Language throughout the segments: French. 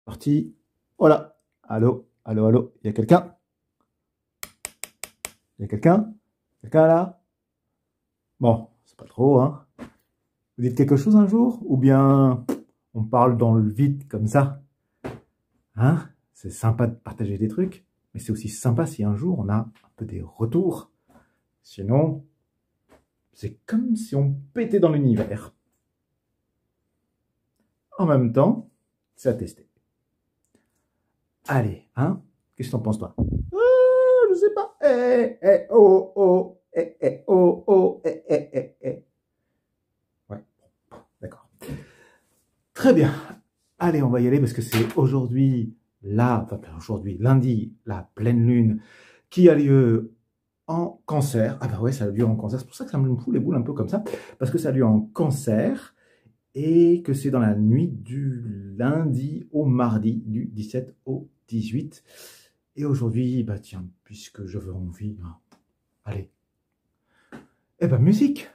Parti. Voilà. Allô, allô, allô. Il y a quelqu'un? Il y a quelqu'un? Quelqu'un là? Bon, c'est pas trop, hein. Vous dites quelque chose un jour? Ou bien on parle dans le vide comme ça? Hein? C'est sympa de partager des trucs, mais c'est aussi sympa si un jour on a un peu des retours. Sinon, c'est comme si on pétait dans l'univers. En même temps, c'est à tester. Allez, hein? Qu'est-ce que t'en penses, toi? Je sais pas. Oh, oh, oh, oh, Ouais, d'accord. Très bien. Allez, on va y aller parce que c'est aujourd'hui, lundi, la pleine lune qui a lieu en Cancer. Ah bah ouais, ça a lieu en Cancer. C'est pour ça que ça me fout les boules un peu comme ça, parce que ça a lieu en Cancer et que c'est dans la nuit du lundi au mardi, du 17 au 18. Et aujourd'hui, bah tiens, puisque j'avais envie, hein, allez, eh ben musique.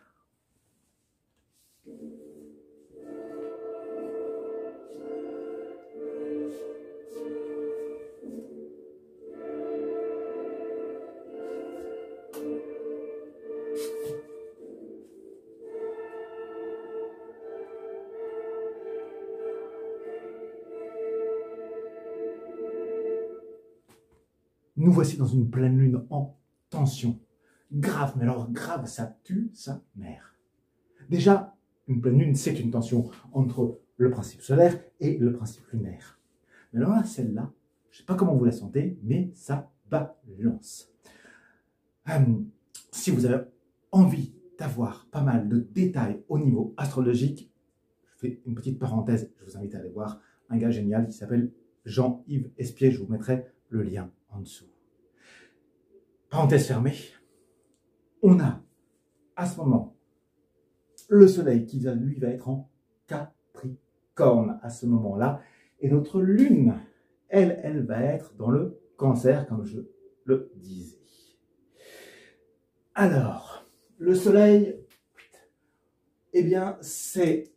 Nous voici dans une pleine lune en tension. Grave, mais alors grave, ça tue sa mère. Déjà, une pleine lune, c'est une tension entre le principe solaire et le principe lunaire. Mais alors là, celle-là, je ne sais pas comment vous la sentez, mais ça balance. Si vous avez envie d'avoir pas mal de détails au niveau astrologique, je fais une petite parenthèse, je vous invite à aller voir un gars génial qui s'appelle Jean-Yves Espier, je vous mettrai le lien en dessous. Parenthèse fermée, on a à ce moment le soleil qui lui va être en Capricorne à ce moment-là, et notre lune, elle va être dans le Cancer, comme je le disais. Alors, le soleil, eh bien, c'est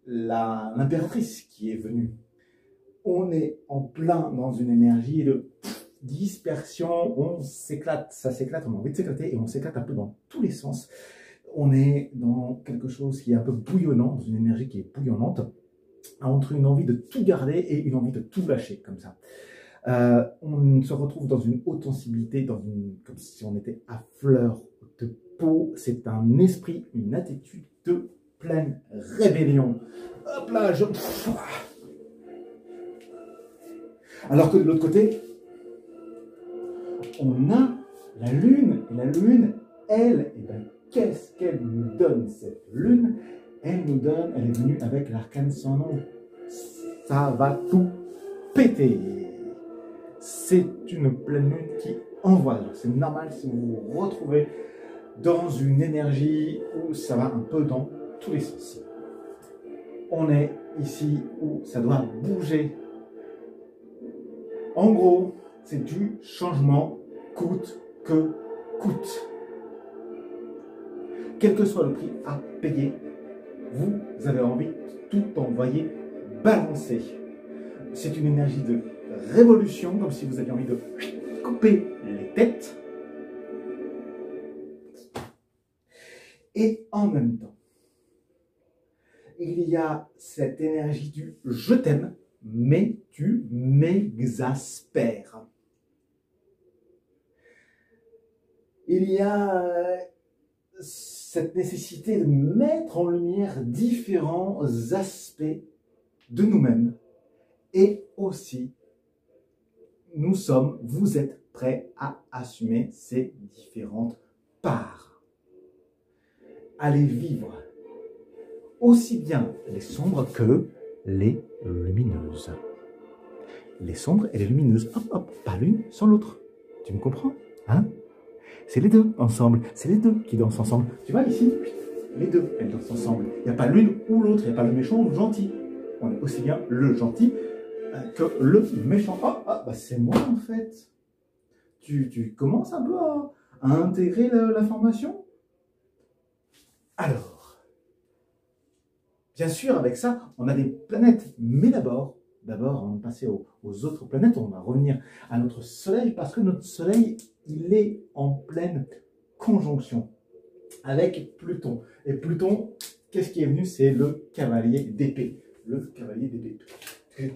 l'impératrice qui est venue. On est en plein dans une énergie de dispersion, on s'éclate, ça s'éclate, on a envie de s'éclater et on s'éclate un peu dans tous les sens. On est dans quelque chose qui est un peu bouillonnant, dans une énergie qui est bouillonnante, entre une envie de tout garder et une envie de tout lâcher, comme ça. On se retrouve dans une haute sensibilité, comme si on était à fleur de peau. C'est un esprit, une attitude de pleine rébellion. Hop là, Alors que de l'autre côté, on a la lune. Et la lune, elle, eh ben, qu'est-ce qu'elle nous donne, cette lune? Elle est venue avec l'arcane sans nom. Ça va tout péter. C'est une pleine lune qui envoie. C'est normal si vous vous retrouvez dans une énergie où ça va un peu dans tous les sens. On est ici où ça doit bouger. En gros, c'est du changement coûte que coûte. Quel que soit le prix à payer, vous avez envie de tout envoyer balancer. C'est une énergie de révolution, comme si vous aviez envie de couper les têtes. Et en même temps, il y a cette énergie du « je t'aime », mais tu m'exaspères. Il y a cette nécessité de mettre en lumière différents aspects de nous-mêmes. Et aussi, vous êtes prêts à assumer ces différentes parts. Allez vivre aussi bien les sombres que les lumineuses. Les sombres et les lumineuses, hop, hop, pas l'une sans l'autre. Tu me comprends, hein? C'est les deux ensemble, c'est les deux qui dansent ensemble. Tu vois ici, les deux, elles dansent ensemble. Il n'y a pas l'une ou l'autre, il n'y a pas le méchant ou le gentil. On est aussi bien le gentil que le méchant. Ah, bah c'est moi en fait. Tu commences un peu à intégrer l'information. Alors, bien sûr, avec ça, on a des planètes, mais d'abord, d'abord, avant de passer aux autres planètes, on va revenir à notre Soleil, parce que notre Soleil, il est en pleine conjonction avec Pluton. Et Pluton, qu'est-ce qui est venu? C'est le cavalier d'épée. Le cavalier d'épée. Tu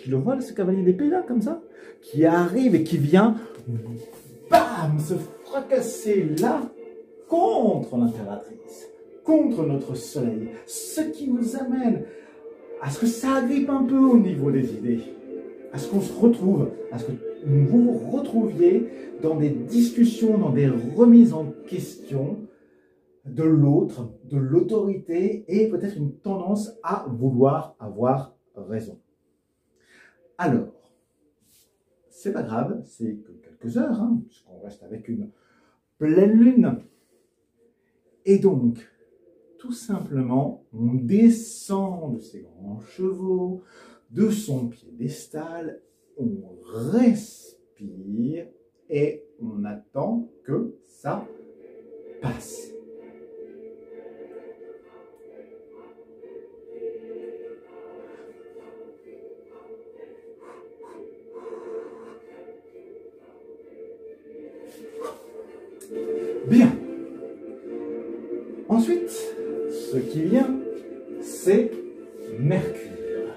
le vois, ce cavalier d'épée là, comme ça, qui arrive et qui vient, bam, se fracasser là contre l'impératrice, contre notre Soleil. Ce qui nous amène à ce que ça agrippe un peu au niveau des idées, à ce qu'on se retrouve, à ce que vous vous retrouviez dans des discussions, dans des remises en question de l'autre, de l'autorité et peut-être une tendance à vouloir avoir raison. Alors, c'est pas grave, c'est que quelques heures, hein, puisqu'on reste avec une pleine lune. Et donc, tout simplement, on descend de ses grands chevaux, de son piédestal, on respire et on attend que ça passe. Bien. Ensuite, ce qui vient, c'est Mercure.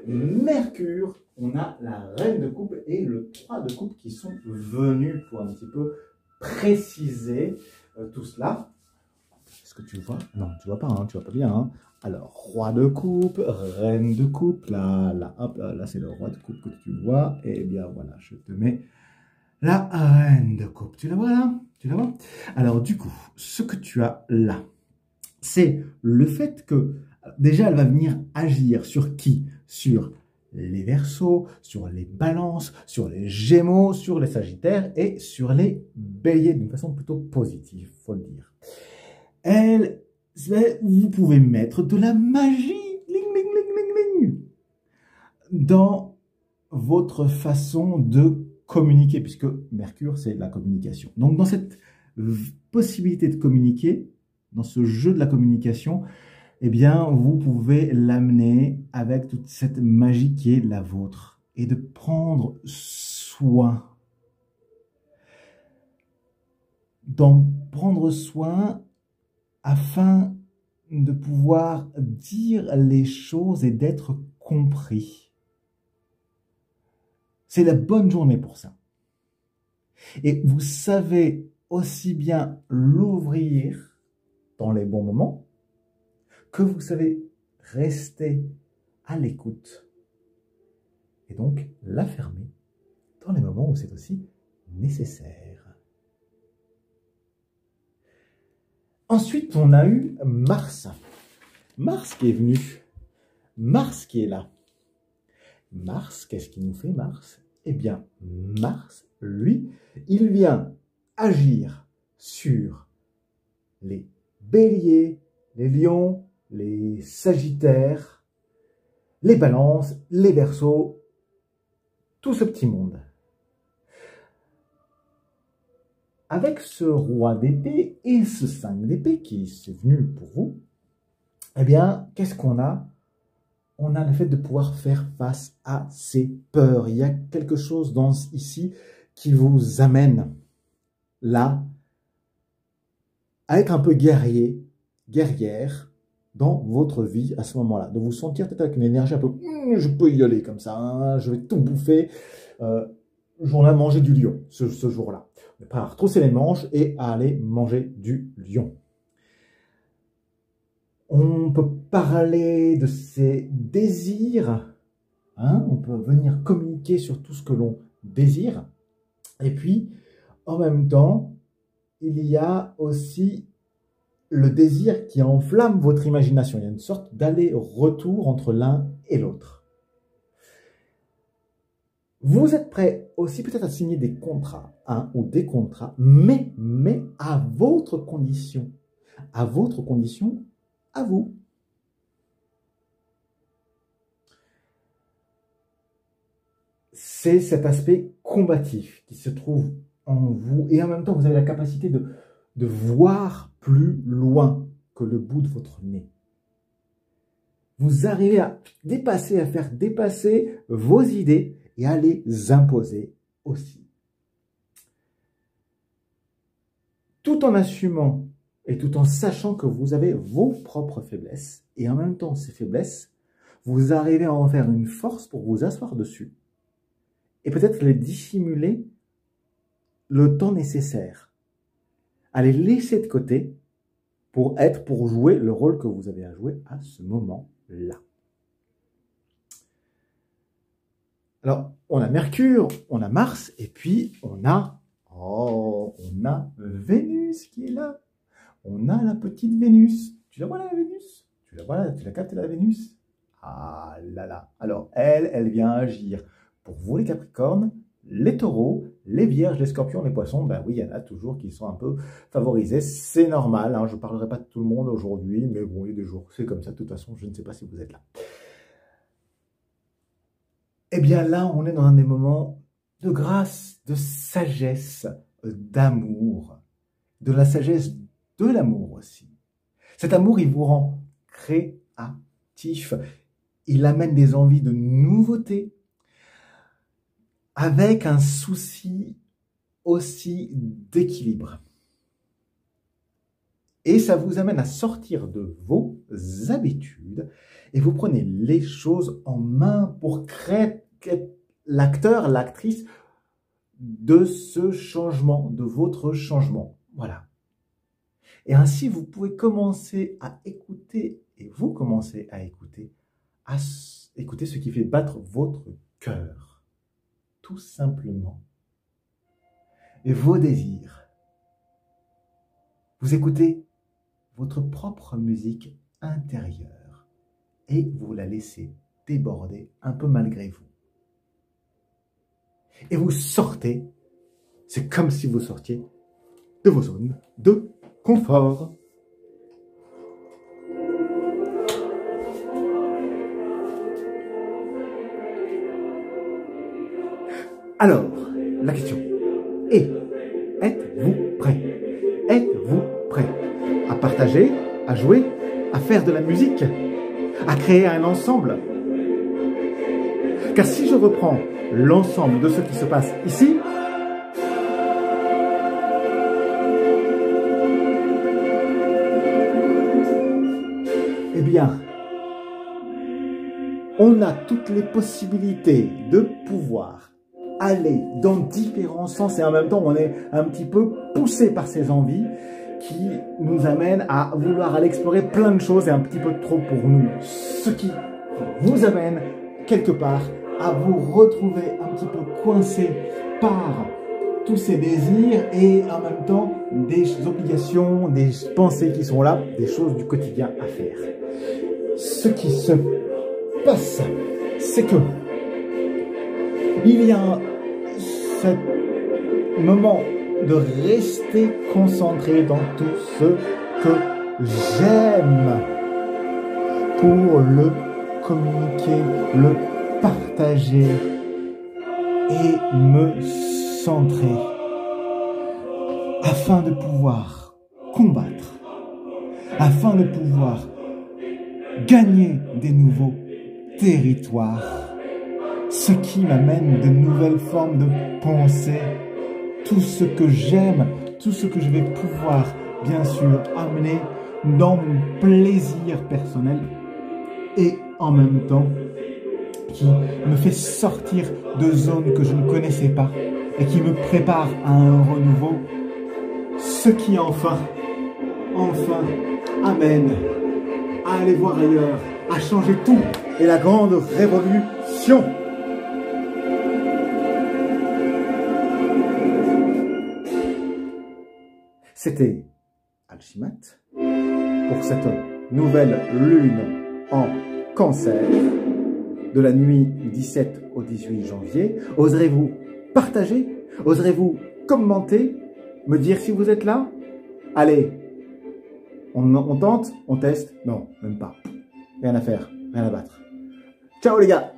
Mercure, on a la reine de coupe et le 3 de coupe qui sont venus pour un petit peu préciser tout cela. Est-ce que tu vois? Non, tu vois pas, hein, tu vois pas bien. Hein. Alors, roi de coupe, reine de coupe, là, hop, là c'est le roi de coupe que tu vois. Et bien voilà, je te mets la reine de coupe. Tu la vois là? Tu la vois? Alors du coup, ce que tu as là, c'est le fait que, déjà, elle va venir agir sur qui? Sur les Verseaux, sur les Balances, sur les Gémeaux, sur les Sagittaires et sur les Béliers, d'une façon plutôt positive, faut le dire. Vous pouvez mettre de la magie dans votre façon de communiquer, puisque Mercure, c'est la communication. Donc, dans cette possibilité de communiquer, dans ce jeu de la communication, eh bien, vous pouvez l'amener avec toute cette magie qui est la vôtre et de prendre soin. D'en prendre soin afin de pouvoir dire les choses et d'être compris. C'est la bonne journée pour ça. Et vous savez aussi bien l'ouvrir dans les bons moments que vous savez rester à l'écoute et donc la fermer dans les moments où c'est aussi nécessaire. Ensuite, on a eu Mars. Mars qui est venu. Mars qui est là. Mars, qu'est-ce qu'il nous fait Mars? Eh bien, Mars, lui, il vient agir sur les Béliers, les Lions, les Sagittaires, les Balances, les Verseaux, tout ce petit monde. Avec ce roi d'épée et ce 5 d'épée qui est venu pour vous, eh bien, qu'est-ce qu'on a? On a le fait de pouvoir faire face à ces peurs. Il y a quelque chose ici qui vous amène là à être un peu guerrier, guerrière dans votre vie à ce moment-là. De vous sentir peut-être avec une énergie un peu « je peux y aller comme ça, hein, je vais tout bouffer ». On a mangé du lion ce jour-là. On est prêt à retrousser les manches et à aller manger du lion. On peut parler de ses désirs, hein, on peut venir communiquer sur tout ce que l'on désire. Et puis, en même temps, il y a aussi le désir qui enflamme votre imagination. Il y a une sorte d'aller-retour entre l'un et l'autre. Vous êtes prêt aussi peut-être à signer des contrats, un ou des contrats, mais à votre condition. À votre condition, à vous. C'est cet aspect combatif qui se trouve en vous et en même temps vous avez la capacité de voir plus loin que le bout de votre nez. vous arrivez à dépasser, à faire dépasser vos idées et à les imposer aussi. Tout en assumant et tout en sachant que vous avez vos propres faiblesses, et en même temps ces faiblesses, vous arrivez à en faire une force pour vous asseoir dessus, et peut-être les dissimuler le temps nécessaire, à les laisser de côté pour jouer le rôle que vous avez à jouer à ce moment-là. Alors, on a Mercure, on a Mars, et puis on a Vénus qui est là. On a la petite Vénus. Tu la vois la Vénus? Tu la vois là? Tu la captes la Vénus? Ah là là. Alors, elle vient agir pour vous les Capricornes, les Taureaux, les Vierges, les Scorpions, les Poissons. Ben oui, il y en a toujours qui sont un peu favorisés. C'est normal, hein. Je ne parlerai pas de tout le monde aujourd'hui, mais bon, il y a des jours, c'est comme ça. De toute façon, je ne sais pas si vous êtes là. Eh bien là, on est dans un des moments de grâce, de sagesse, d'amour, de la sagesse de l'amour aussi. Cet amour, il vous rend créatif, il amène des envies de nouveauté, avec un souci aussi d'équilibre. Et ça vous amène à sortir de vos habitudes et vous prenez les choses en main pour créer l'acteur, l'actrice de ce changement, de votre changement. Voilà. Et ainsi, vous pouvez commencer à écouter, et vous commencez à écouter ce qui fait battre votre cœur, tout simplement. Et vos désirs. Vous écoutez votre propre musique intérieure et vous la laissez déborder un peu malgré vous. Et vous sortez, c'est comme si vous sortiez de vos zones de confort. Alors, la question est, êtes-vous prêt? Êtes-vous prêt à partager, à jouer, à faire de la musique, à créer un ensemble? Car si je reprends l'ensemble de ce qui se passe ici, eh bien, on a toutes les possibilités de pouvoir aller dans différents sens et en même temps, on est un petit peu poussé par ces envies qui nous amènent à vouloir aller explorer plein de choses et un petit peu trop pour nous. Ce qui vous amène quelque part à vous retrouver un petit peu coincé par tous ces désirs et en même temps des obligations, des pensées qui sont là, des choses du quotidien à faire. Ce qui se passe, c'est que il y a ce moment de rester concentré dans tout ce que j'aime pour le communiquer, le partager et me centrer afin de pouvoir combattre, afin de pouvoir gagner des nouveaux territoires, ce qui m'amène de nouvelles formes de pensée, tout ce que j'aime, tout ce que je vais pouvoir bien sûr amener dans mon plaisir personnel et en même temps qui me fait sortir de zones que je ne connaissais pas et qui me prépare à un renouveau, ce qui enfin amène à aller voir ailleurs, à changer tout et la grande révolution. C'était Alchimat pour cette nouvelle lune en Cancer de la nuit du 17 au 18 janvier. Oserez-vous partager? Oserez-vous commenter? Me dire si vous êtes là? Allez, on tente? On teste? Non, même pas. Rien à faire, rien à battre. Ciao les gars!